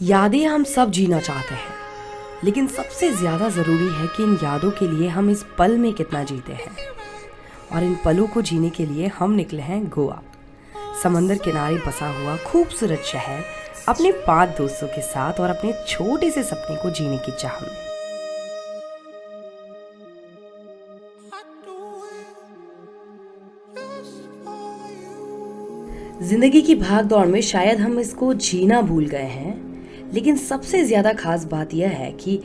यादें हम सब जीना चाहते हैं, लेकिन सबसे ज़्यादा ज़रूरी है कि इन यादों के लिए हम इस पल में कितना जीते हैं। और इन पलों को जीने के लिए हम निकले हैं गोवा, समंदर किनारे बसा हुआ खूबसूरत शहर, अपने 5 दोस्तों के साथ और अपने छोटे से सपने को जीने की चाह में। जिंदगी की भाग दौड़ में शायद हम इसको जीना भूल गए हैं, लेकिन सबसे ज्यादा खास बात यह है कि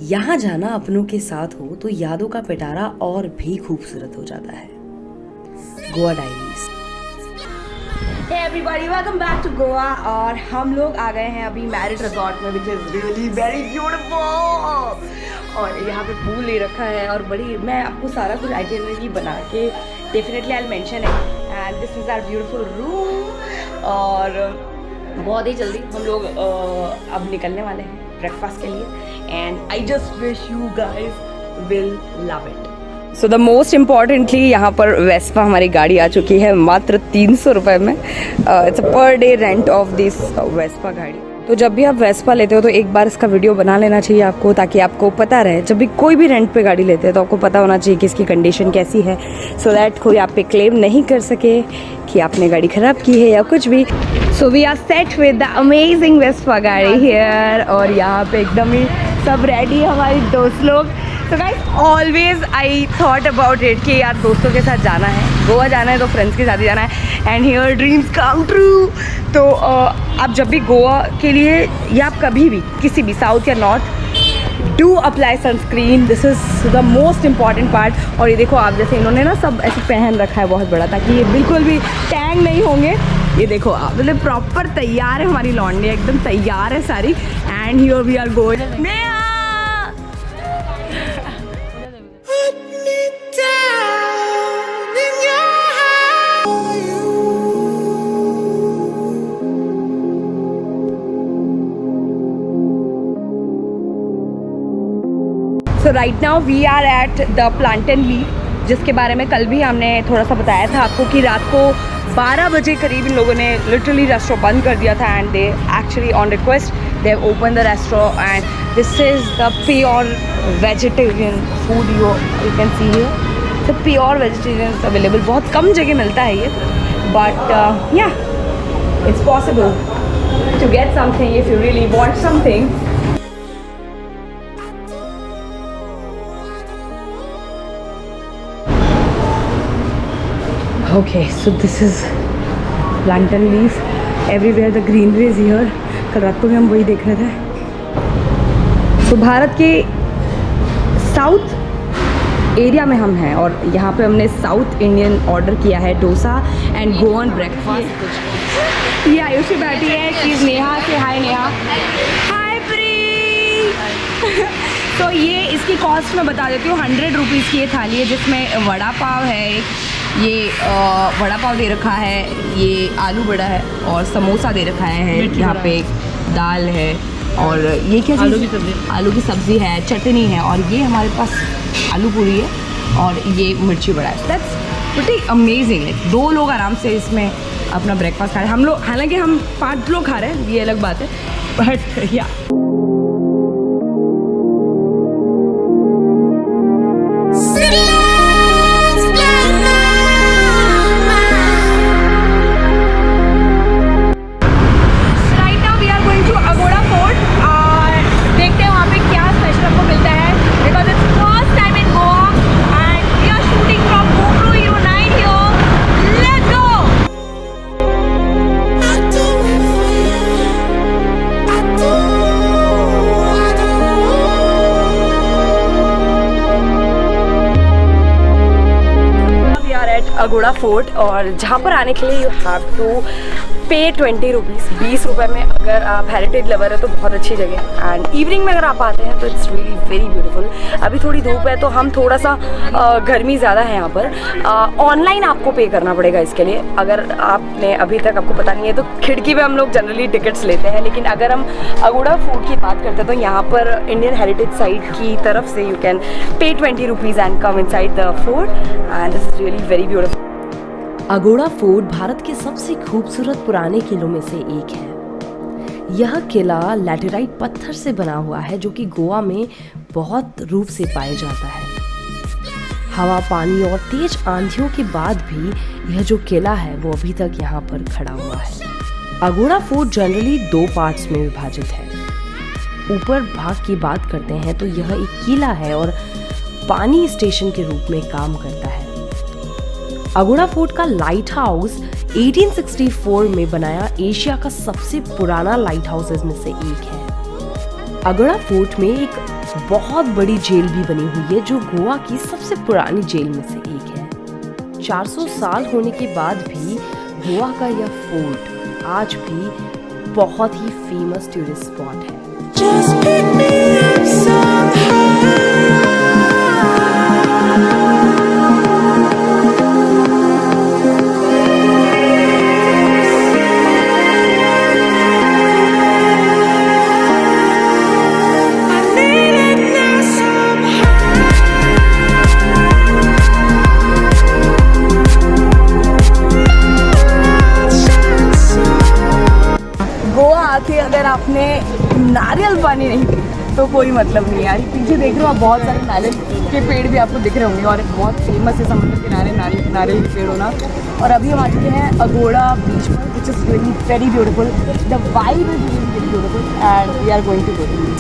यहाँ जाना अपनों के साथ हो तो यादों का पिटारा और भी खूबसूरत हो जाता है। Goa diaries. Hey everybody, welcome back to Goa और हम लोग आ गए हैं अभी मैरिट रिजॉर्ट में, which is really very beautiful। और यहाँ पे पूल ले रखा है और बड़ी, मैं आपको सारा कुछ आइटिनरी बना के definitely I mention it, and this is our beautiful room. और बहुत ही जल्दी हम लोग अब निकलने वाले हैं ब्रेकफास्ट के लिए, and I just wish you guys will love it. So the most importantly यहाँ पर वेस्पा हमारी गाड़ी आ चुकी है मात्र 300 रुपये में। It's a per day rent of this Vespa गाड़ी। तो जब भी आप वेस्पा लेते हो तो एक बार इसका वीडियो बना लेना चाहिए आपको, ताकि आपको पता रहे जब भी कोई भी रेंट पे गाड़ी लेते हैं तो आपको पता होना चाहिए कि इसकी कंडीशन कैसी है, सो दैट कोई आप पे क्लेम नहीं कर सके कि आपने गाड़ी ख़राब की है या कुछ भी। So we are set with the amazing Vespa गाड़ी हियर, और यहाँ पे एकदम ही सब रेडी है हमारे दोस्त लोग। तो guys always I thought about it कि यार दोस्तों के साथ जाना है, गोवा जाना है तो फ्रेंड्स के साथ ही जाना है, and here dreams come true. तो आप जब भी गोवा के लिए या आप कभी भी किसी भी साउथ या north, do apply sunscreen, this is the most important part. और ये देखो आप, जैसे इन्होंने ना सब ऐसे पहन रखा है बहुत बड़ा, ताकि ये बिल्कुल भी टैंग नहीं होंगे। ये देखो आप, मतलब प्रॉपर तैयार है हमारी लॉन्डी, एकदम तैयार है सारी, and here we are going. So right now we are at the Plantain Leaf, जिसके बारे में कल भी हमने थोड़ा सा बताया था आपको कि रात को 12 बजे करीब इन लोगों ने लिटरली रेस्टोरेंट बंद कर दिया था, and they actually on request they have open the restaurant, and this is the pure vegetarian food you can see here. तो प्योर वेजिटेरियन अवेलेबल, बहुत कम जगह मिलता है ये, but yeah it's possible to get something if you really want something. Okay, so this is plantain leaf. Everywhere the greenery is here. कल रात को भी हम वही देख रहे थे। So भारत के साउथ एरिया में हम हैं, और यहाँ पे हमने साउथ इंडियन ऑर्डर किया है, डोसा एंड गोवन ब्रेकफास्ट। ये आयुषी बैठी है, शी नेहा से हाय नेहा। हाय प्री। तो ये इसकी कॉस्ट मैं बता देती हूँ, 100 रुपीज़ की ये थाली है, जिसमें वड़ा पाव है, ये वड़ा पाव दे रखा है, ये आलू बड़ा है, और समोसा दे रखा है, यहाँ पे दाल है, और ये क्या आलू की सब्ज़ी, आलू की सब्ज़ी है, चटनी है, और ये हमारे पास आलू पूरी है, और ये मिर्ची बड़ा है। That's pretty amazing. 2 लोग आराम से इसमें अपना ब्रेकफास्ट खा रहे हैं। हम लोग, हालांकि हम 5 लोग खा रहे हैं, ये अलग बात है, बट या अगोड़ा फोर्ट, और जहाँ पर आने के लिए यू हैव टू पे 20 रुपीज़, 20 रुपये में। अगर आप हेरिटेज लवर है तो बहुत अच्छी जगह, एंड इवनिंग में अगर आप आते हैं तो इट्स रियली वेरी ब्यूटीफुल। अभी थोड़ी धूप है तो हम थोड़ा सा गर्मी ज़्यादा है यहाँ पर। ऑनलाइन आपको पे करना पड़ेगा इसके लिए, अगर आपने अभी तक आपको पता नहीं है तो खिड़की पे हम लोग जनरली टिकट्स लेते हैं। लेकिन अगर हम अगोड़ा फूड की बात करते हैं तो यहाँ पर इंडियन हेरिटेज साइट की तरफ से you can pay 20 rupees and come inside the fort, and this is really very beautiful. Aguada fort Bharat के सबसे खूबसूरत पुराने किलों में से एक है। यह किला लैटेराइट पत्थर से बना हुआ है जो कि गोवा में बहुत रूप से पाया जाता है। हवा, पानी और तेज आंधियों के बाद भी यह जो किला है वो अभी तक यहाँ पर खड़ा हुआ है। अगोड़ा फोर्ट जनरली 2 पार्ट्स में विभाजित है। ऊपर भाग की बात करते हैं तो यह एक किला है और पानी स्टेशन के रूप में काम करता है। अगोड़ा फोर्ट का लाइट हाउस 1864 में बनाया एशिया का सबसे पुराना लाइट हाउसेस में से एक है। अगोड़ा फोर्ट में एक बहुत बड़ी जेल भी बनी हुई है जो गोवा की सबसे पुरानी जेल में से एक है। 400 साल होने के बाद भी गोवा का यह फोर्ट आज भी बहुत ही फेमस टूरिस्ट स्पॉट है। Just pick me up somehow. आके अगर आपने नारियल पानी नहीं पी तो कोई मतलब नहीं है यार। पीछे देख रहे हो आप, बहुत सारे नारियल के पेड़ भी आपको दिख रहे होंगे और बहुत फेमस है समुद्र किनारे नारियल के पेड़ होना। और अभी हम आ चुके हैं अगोड़ा बीच पर, which is really very beautiful. The vibe is really very beautiful and we are going to go to beach.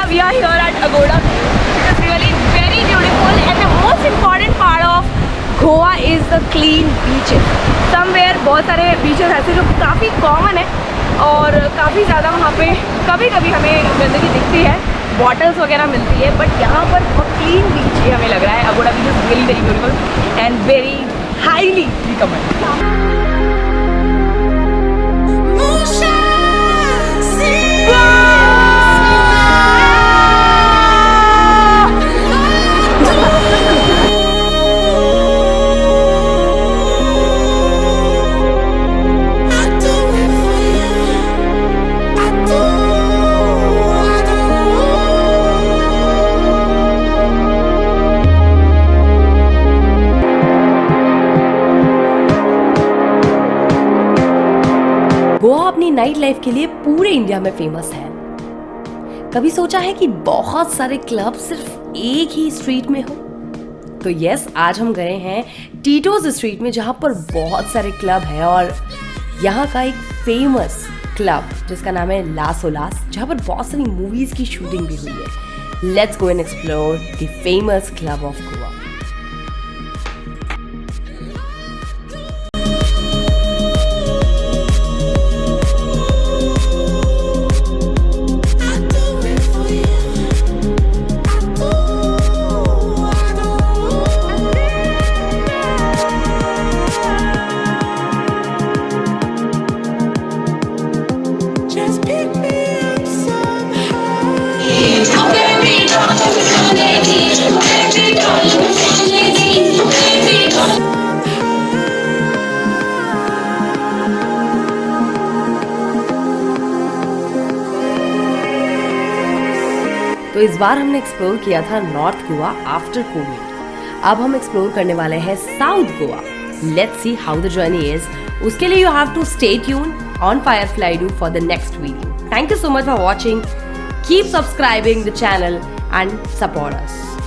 We are here at Agoda. It is really very beautiful and the most important part of Goa is the clean beaches. Somewhere बहुत सारे beaches ऐसे जो काफ़ी common है और काफ़ी ज़्यादा वहाँ पे कभी कभी हमें गंदगी दिखती है, बॉटल्स वगैरह मिलती है, बट यहाँ पर बहुत क्लीन बीच ही हमें लग रहा है। Agonda beach is really very beautiful and very highly recommend. Goa अपनी नाइट लाइफ के लिए पूरे इंडिया में फेमस है। कभी सोचा है कि बहुत सारे क्लब सिर्फ एक ही स्ट्रीट में हो? तो यस, आज हम गए हैं टीटोज स्ट्रीट में जहां पर बहुत सारे क्लब हैं और यहाँ का एक फेमस क्लब जिसका नाम है लास ओलास, जहां पर बहुत सारी मूवीज की शूटिंग भी हुई है। Let's go and explore the famous club of Goa. तो इस बार हमने एक्सप्लोर किया था नॉर्थ गोवा आफ्टर कोविड। अब हम एक्सप्लोर करने वाले हैं South Goa. Let's see how the journey is. उसके लिए you have to stay tune on Firefly do for the next video. Thank you so much for watching. Keep subscribing the channel and support us.